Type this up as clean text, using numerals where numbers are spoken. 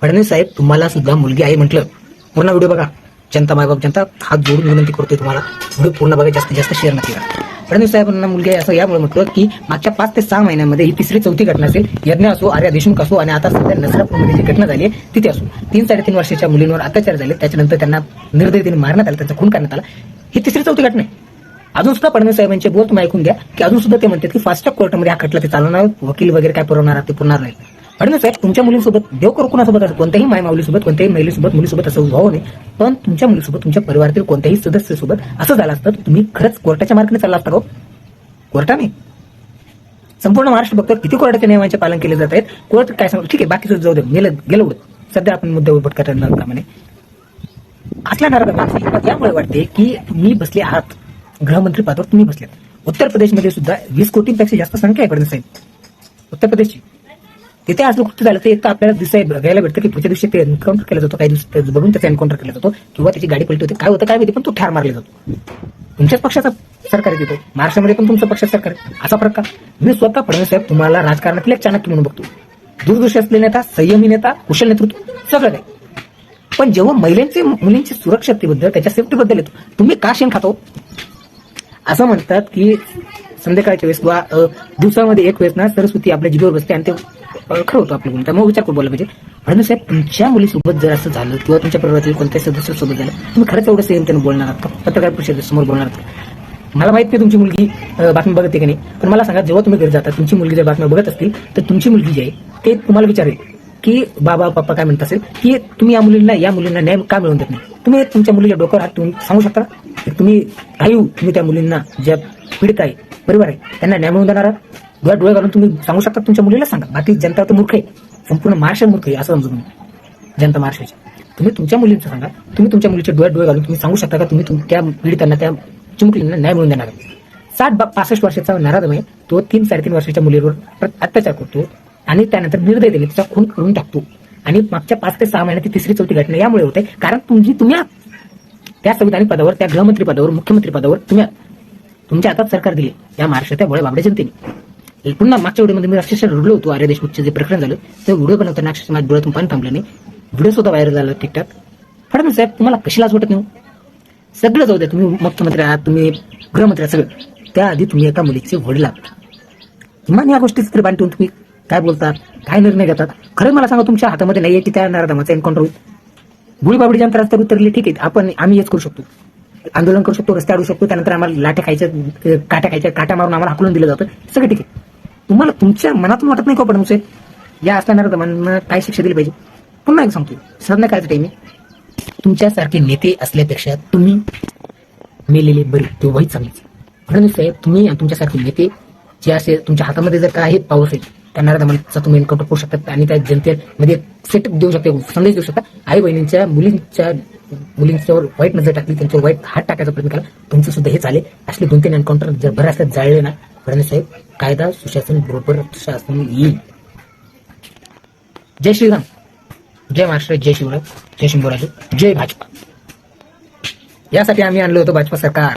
फडणवीस साहेब, तुम्हाला सुद्धा मुलगी आहे म्हटलं, पूर्ण व्हिडिओ बघा. जनता मायबाप जनता हात जोडून विनंती करतोय तुम्हाला, व्हिडिओ पूर्ण बघा, जास्तीत जास्त शेअर नक्की करा. फडणवीस साहेबांना मुलगी आहे असं यामुळे म्हटलं की मागच्या 5 ते 6 महिन्यांमध्ये ही तिसरी चौथी घटना असेल. यज्ञ असो, आर्या देशमुख असो, आणि आता सध्या नसरापूरमध्ये जी घटना झाली आहे तिथे असो, 3-3.5 वर्षाच्या मुलींवर अत्याचार झाले, त्याच्यानंतर त्यांना निर्दयीने मारण्यात आलं, त्यांचा खून करण्यात आला. ही तिसरी चौथी घटना आहे. अजून सुद्धा फडणवीस साहेबांचे बोल तुम्ही ऐकून घ्या की अजून सुद्धा ते म्हणतात की फास्ट ट्रॅक कोर्टामध्ये हा खटला ते चालवणार, वकील वगैरे काय पुरवणार ते पुरणार नाही. फडणवीस साहेब, तुमच्या मुलींसोबत, देव करू कुणासोबत असं कोणत्याही मायमाऊलीसोबत, कोणत्याही महिलेसोबत, मुलीसोबत असं व्हावं नाही, पण तुमच्या मुलीसोबत, तुमच्या परिवारातील कोणत्याही सदस्यासोबत असं झालं असतं तर तुम्ही खरंच कोर्टाच्या मार्गाने चालला असता का? कोर्टाने संपूर्ण महाराष्ट्र बघतो किती कोर्टाच्या नियमांचे पालन केले जात आहेत. कोर्ट काय सांगतो, ठीक आहे, बाकीचं जाऊ दे, गेलं उडत. सध्या आपण मुद्द्यावर भटकत कामाने असल्या नाराज यामुळे वाटते की तुम्ही बसले आहात गृहमंत्री पदावर, तुम्ही बसलेत. उत्तर प्रदेशमध्ये सुद्धा 20 कोटींपेक्षा जास्त संख्या आहे फडणवीस साहेब, उत्तर प्रदेशची. तिथे असं कृत्य झालं तर एक तर आपल्याला बघायला भेटतं की पुढच्या दिवशी ते एन्काउंटर केला जातो, काही दिवस बघून त्याचा एन्काउंटर केला जातो, किंवा त्याची गाडी पलटी होते, काय होतं काय माहिती, पण तो ठार मारला जातो. तुमच्याच पक्षाचा सरकार आहे तिथे, महाराष्ट्रामध्ये पण तुमचं पक्षाचं सरकार आहे. असा प्रकार मी स्वतः फडणवीस साहेब तुम्हाला राजकारणातील एक चाणक्य म्हणून बघतो. दूरदृष्टी असलेले नेता, संयमी नेता, कुशल नेतृत्व, सगळं काही. पण जेव्हा महिलांची मुलींची सुरक्षतेबद्दल, त्याच्या सेफ्टीबद्दल येतो, तुम्ही का शेण खातो? असं म्हणतात की संध्याकाळच्या वेळेस किंवा दिवसामध्ये एक वेळेस ना सरस्वती आपल्या जिभेवर बसते आणि ते खरं होतं आपलं बोलून. त्यामुळे विचार करून बोलला पाहिजे. फडणवीस साहेब, तुमच्या मुलीसोबत जर असं झालं किंवा तुमच्या परिवारातील कोणत्याही सदस्यासोबत झालं, तुम्ही खरंच एवढं संयमतेने बोलणार आहात का? पत्रकार परिषदेसमोर बोलणार आहात का? मला माहित नाही तुमची मुलगी बातमी बघते की नाही, पण मला सांगा, जेव्हा तुम्ही घरी जाता, तुमची मुलगी जर बातम्या बघत असतील तर तुमची मुलगी जी आहे ते तुम्हाला विचारेल की बाबा पप्पा काय म्हणत असेल की तुम्ही या मुलींना न्याय का मिळवून देत नाही? तुम्ही तुमच्या मुलीच्या डोक्यावर हात तुम्ही सांगू शकता की तुम्ही त्या मुलींना, ज्या पीडित आहे, परिवार आहे, त्यांना न्याय मिळवून देणार आहात? डोळे घालून तुम्ही सांगू शकता तुमच्या मुलीला? सांगा. बाकी जनता तर मूर्ख आहे, संपूर्ण महाराष्ट्र मूर्ख आहे असं समजून जनता महाराष्ट्राची. तुम्ही तुमच्या मुलींचं सांगा, तुम्ही तुमच्या मुलीचे डोळे घालून तुम्ही सांगू शकता का तुम्ही त्या पीडितांना, त्या चिमुकलींना न्याय मिळवून देणार? 60-65 वर्षाचा नराधम आहे तो, 3-3.5 वर्षाच्या मुलीवर अत्याचार करतो आणि त्यानंतर निर्दय दिले, तिचा खून करून टाकतो. आणि मागच्या 5 ते 6 महिन्यात तिसरी चौथी घटना यामुळे होते कारण तुम्ही त्या संविधानिक पदावर, त्या गृहमंत्री पदावर, मुख्यमंत्री पदावर तुमच्या हातात सरकार दिले या महाराष्ट्राच्या भोळ्या बाबड्या जनतेने. पुन्हा मागच्या व्हिडिओमध्ये मी अक्षरशः रडलो होतो. आर्या देशमुखचे जे प्रकरण झालं ते व्हिडिओ बनवताना अक्षरशः माझ्या डोळ्यातून पाणी थांबलं नाही. व्हिडिओ सुद्धा व्हायरल झाला टिकटॉक. फडणवीस साहेब, तुम्हाला कशी लाज वाटत नाही? सगळं जाऊ द्या, तुम्ही मुख्यमंत्री आहात, तुम्ही गृहमंत्री आहात, सगळं. त्याआधी तुम्ही एका मुलीचे वडील आहात. किमान या गोष्टीच तरी बांधून तुम्ही काय बोलतात, काय निर्णय घेतात? खरं मला सांगा, तुमच्या हातामध्ये नाहीये की त्या नराधमाचा एन्काउंटर होईल? गुळीबाबडी जनता रस्त्यावर उतरली, ठीक आहे, आम्ही हेच करू शकतो, आंदोलन करू शकतो, रस्ते अडू शकतो, त्यानंतर आम्हाला लाट्या खायच्या, काट्या मारून आम्हाला हाकलून दिलं जातं, सगळं ठीक आहे. तुम्हाला तुमच्या मनातून वाटत नाही का फडणवीस साहेब, या असणाऱ्या दमांना काय शिक्षा दिली पाहिजे? पुन्हा एक सांगतो, श्रद्धा करायचं टाइम तुमच्यासारखे नेते असल्यापेक्षा तुम्ही मेलेले बरे तेव्हाही चांगलेच. फडणवीस साहेब, तुम्ही आणि तुमच्यासारखे नेते जे असे तुमच्या हातामध्ये जर काही पाऊस आहे, त्या नाराधमांचा तुम्ही एन्काउंटर करू शकता आणि त्या जनतेमध्ये सेट देऊ शकता, संदेश देऊ शकता. आई बहिणींच्या मुलींच्यावर वाईट नजर टाकली, त्यांच्यावर वाईट हात टाकायचा प्रयत्न केला, तुमचं सुद्धा हे चालेल. असले 2-3 एन्काउंटर जर बऱ्याच असतात जाळले ना फडणवीस साहेब, कायदा सुशासन बरोबर शासन येईल. जय श्रीराम, जय महाराष्ट्र, जय शिवराय, जय शंभूराजे, जय भाजपा. यासाठी आम्ही आणलो होतो भाजपा सरकार.